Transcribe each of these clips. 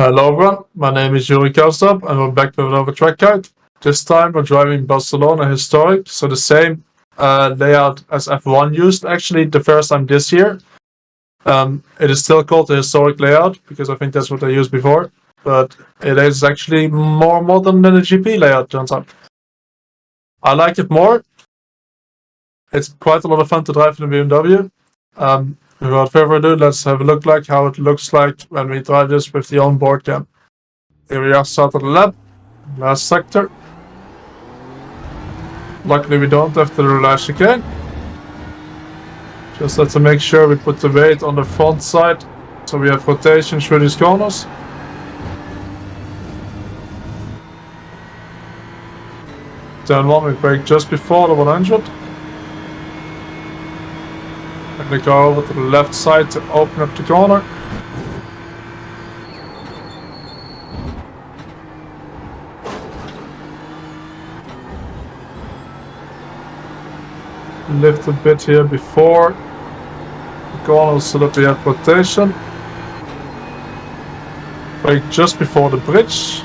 Hello everyone, my name is Yuri Kasdorp and we're back with another track guide. This time we're driving Barcelona Historic, so the same layout as F1 used actually the first time this year. It is still called the Historic layout because I think that's what they used before, but it is actually more modern than the GP layout, turns out. I like it more. It's quite a lot of fun to drive in the BMW. Without further ado, let's have a look like how it looks like when we drive this with the onboard cam. Here we are, start of the lap, last sector. Luckily we don't have to relax chicane. Just have to make sure we put the weight on the front side so we have rotation through these corners. Turn 1 we brake just before the 100. And we go over to the left side to open up the corner. Lift a bit here before the corner so that we have rotation. Brake just before the bridge.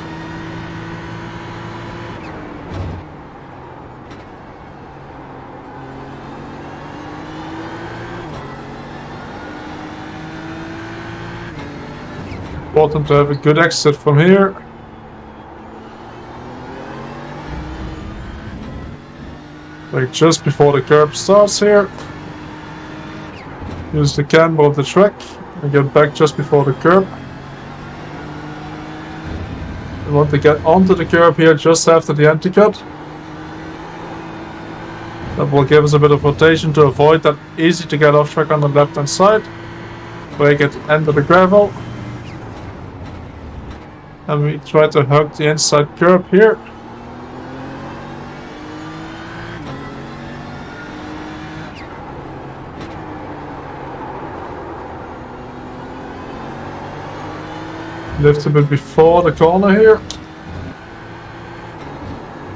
Important to have a good exit from here. Like just before the curb starts here. Use the camber of the track and get back just before the curb. We want to get onto the curb here just after the anti-cut. That will give us a bit of rotation to avoid that easy to get off track on the left hand side. Brake at the end of the gravel. And we try to hug the inside curb here. Lift a bit before the corner here.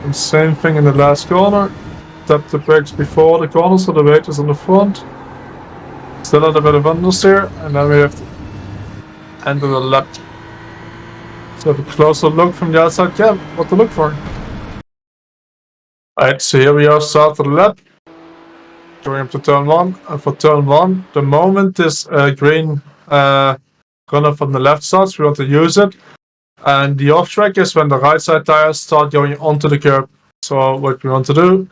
And same thing in the last corner. Tap the brakes before the corner so the weight is on the front. Still had a bit of understeer, and then we have to enter the lap. So have a closer look from the outside cam, what to look for. Alright, so here we are, start of the lap. Going up to turn 1, and for turn 1, the moment this green runner from the left starts, we want to use it. And the off track is when the right side tires start going onto the curb. So what we want to do,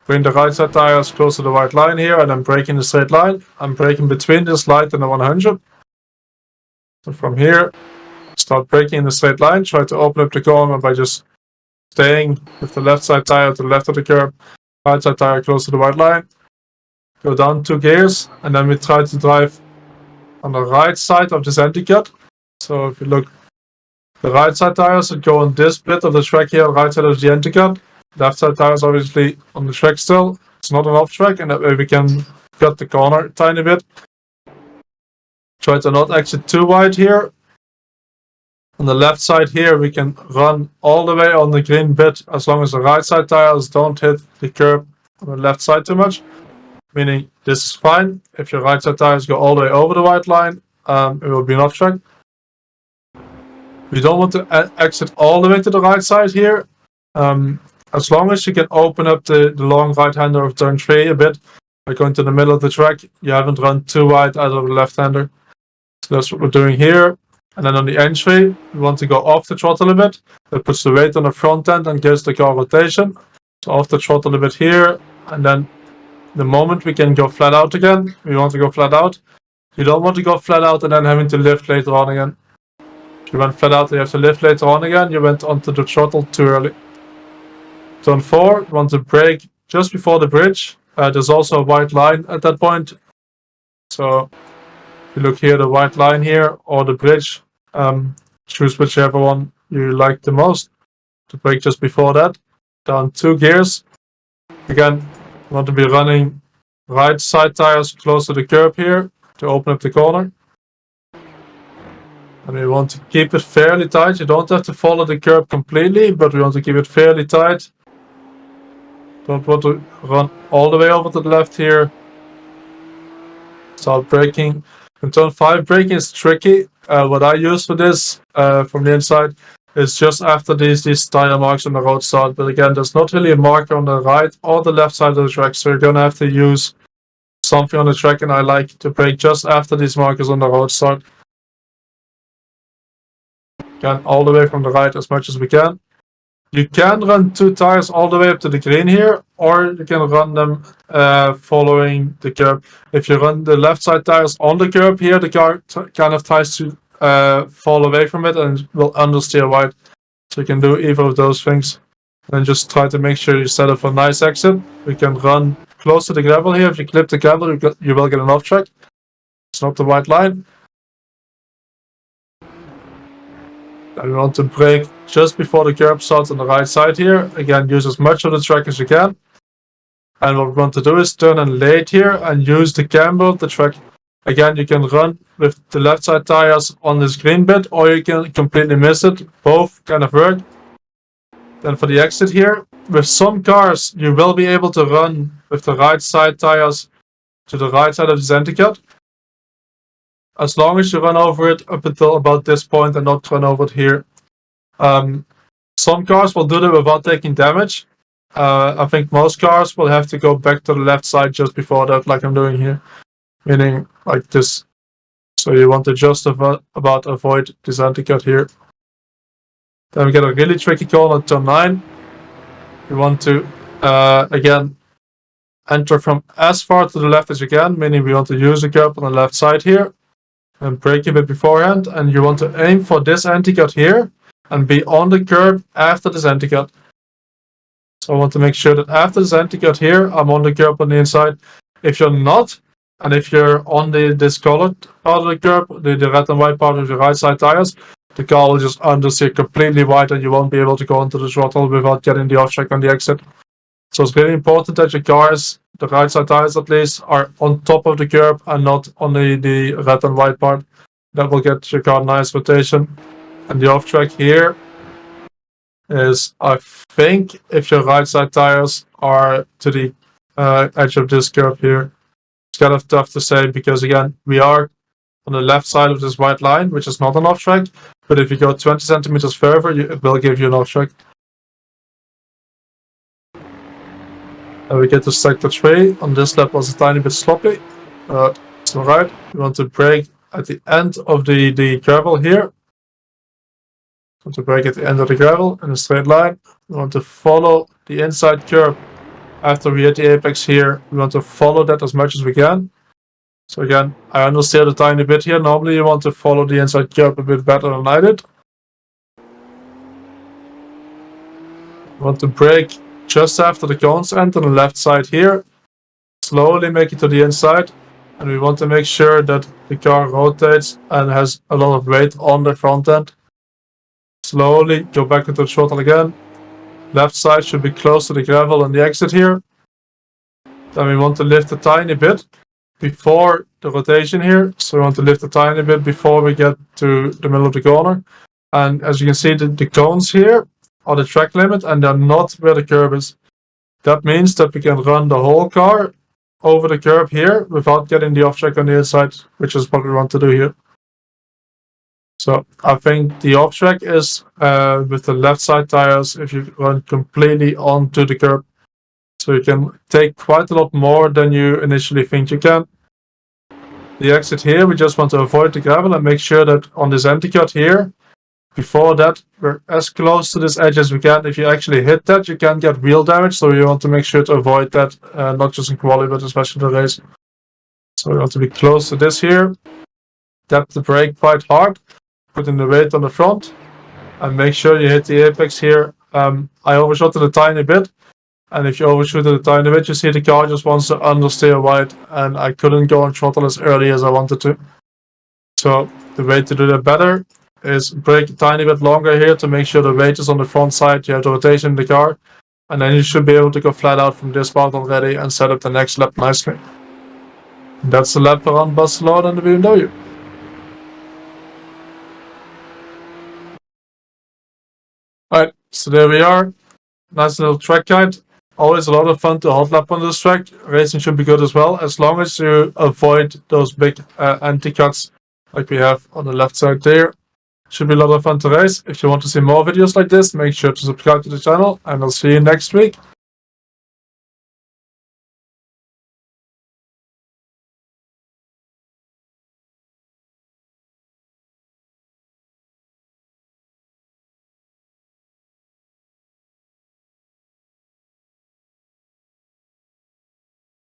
bring the right side tires close to the white line here and then brake in the straight line. I'm braking between this light and the 100. So from here, start braking in the straight line, try to open up the corner by just staying with the left side tire to the left of the curb, right side tire close to the white line. Go down 2 gears and then we try to drive on the right side of this anti-cut. So if you look, the right side tires would go on this bit of the track here, right side of the anti-cut. Left side tires obviously on the track still. It's not an off track, and that way we can cut the corner a tiny bit. Try to not exit too wide here. On the left side here we can run all the way on the green bit as long as the right side tires don't hit the curb on the left side too much. Meaning this is fine. If your right side tires go all the way over the white line, it will be an off track. We don't want to exit all the way to the right side here. As long as you can open up the long right hander of turn 3 a bit by going to the middle of the track, you haven't run too wide out of the left hander. So that's what we're doing here. And then on the entry, we want to go off the throttle a bit. That puts the weight on the front end and gives the car rotation. So off the throttle a bit here, and then the moment we can go flat out again, we want to go flat out. You don't want to go flat out and then having to lift later on again. If you went flat out and you have to lift later on again, you went onto the throttle too early. Turn 4, you want to brake just before the bridge. There's also a white line at that point. So if you look here, the white line here or the bridge, choose whichever one you like the most. To brake just before that. Down 2 gears. Again, you want to be running right side tires close to the curb here to open up the corner. And we want to keep it fairly tight. You don't have to follow the curb completely, but we want to keep it fairly tight. Don't want to run all the way over to the left here. Start braking. In turn 5, braking is tricky. what I use for this from the inside is just after these tire marks on the road start. But again, there's not really a marker on the right or the left side of the track, so you're gonna have to use something on the track, and I like to brake just after these markers on the road start. Again, all the way from the right as much as we can. You can run 2 tires all the way up to the green here, or you can run them following the curb. If you run the left side tires on the curb here, the car kind of tries to fall away from it and will understeer wide. So you can do either of those things. And just try to make sure you set up a nice exit. We can run close to the gravel here. If you clip the gravel, you will get an off track. It's not the white line. And we want to brake just before the curb starts on the right side here. Again, use as much of the track as you can. And what we want to do is turn in late here and use the camber of the track. Again, you can run with the left side tires on this green bit, or you can completely miss it. Both kind of work. Then for the exit here, with some cars, you will be able to run with the right side tires to the right side of the center cut. As long as you run over it up until about this point and not run over it here. Some cars will do that without taking damage. I think most cars will have to go back to the left side just before that, like I'm doing here. Meaning like this. So you want to just about avoid this anti-cut here. Then we get a really tricky corner at turn 9. You want to, again, enter from as far to the left as you can, meaning we want to use the curb on the left side here. And brake a bit beforehand, and you want to aim for this anti-cut here and be on the curb after this anti-cut. So I want to make sure that after this anti-cut here, I'm on the curb on the inside. If you're not, and if you're on the discolored part of the curb, the red and white part of the right side tires, the car will just understeer completely wide and you won't be able to go onto the throttle without getting the off track on the exit. So it's really important that your cars, the right side tires at least, are on top of the curb and not on the red and white part. That will get your car nice rotation. And the off track here is, I think, if your right side tires are to the edge of this curb here. It's kind of tough to say because, again, we are on the left side of this white line, which is not an off track. But if you go 20 centimeters further, it will give you an off track. And we get to sector 3. On this lap was a tiny bit sloppy. It's alright. We want to brake at the end of the gravel here. We want to brake at the end of the gravel in a straight line. We want to follow the inside curb. After we hit the apex here, we want to follow that as much as we can. So again, I understeered a tiny bit here. Normally you want to follow the inside curb a bit better than I did. We want to brake just after the cones end on the left side here. Slowly make it to the inside. And we want to make sure that the car rotates and has a lot of weight on the front end. Slowly go back into the throttle again. Left side should be close to the gravel on the exit here. Then we want to lift a tiny bit before the rotation here. So we want to lift a tiny bit before we get to the middle of the corner. And as you can see, the cones here are the track limit and they're not where the curb is. That means that we can run the whole car over the curb here without getting the off track on the inside, which is what we want to do here. So I think the off track is with the left side tires if you run completely onto the curb. So you can take quite a lot more than you initially think you can. The exit here, we just want to avoid the gravel and make sure that on this anti-cut here, before that, we're as close to this edge as we can. If you actually hit that, you can get wheel damage, so you want to make sure to avoid that, not just in quali, but especially in the race. So we want to be close to this here, tap the brake quite hard, putting the weight on the front, and make sure you hit the apex here. I overshot it a tiny bit, and if you overshoot it a tiny bit, you see the car just wants to understeer wide, and I couldn't go on throttle as early as I wanted to. So the way to do that better is brake a tiny bit longer here to make sure the weight is on the front side, you have the rotation in the car, and then you should be able to go flat out from this part already and set up the next lap nicely. And that's the lap around Barcelona and the BMW. Alright, so there we are. Nice little track guide. Always a lot of fun to hot lap on this track. Racing should be good as well, as long as you avoid those big anti-cuts like we have on the left side there. Should be a lot of fun to race. If you want to see more videos like this, make sure to subscribe to the channel, and I'll see you next week.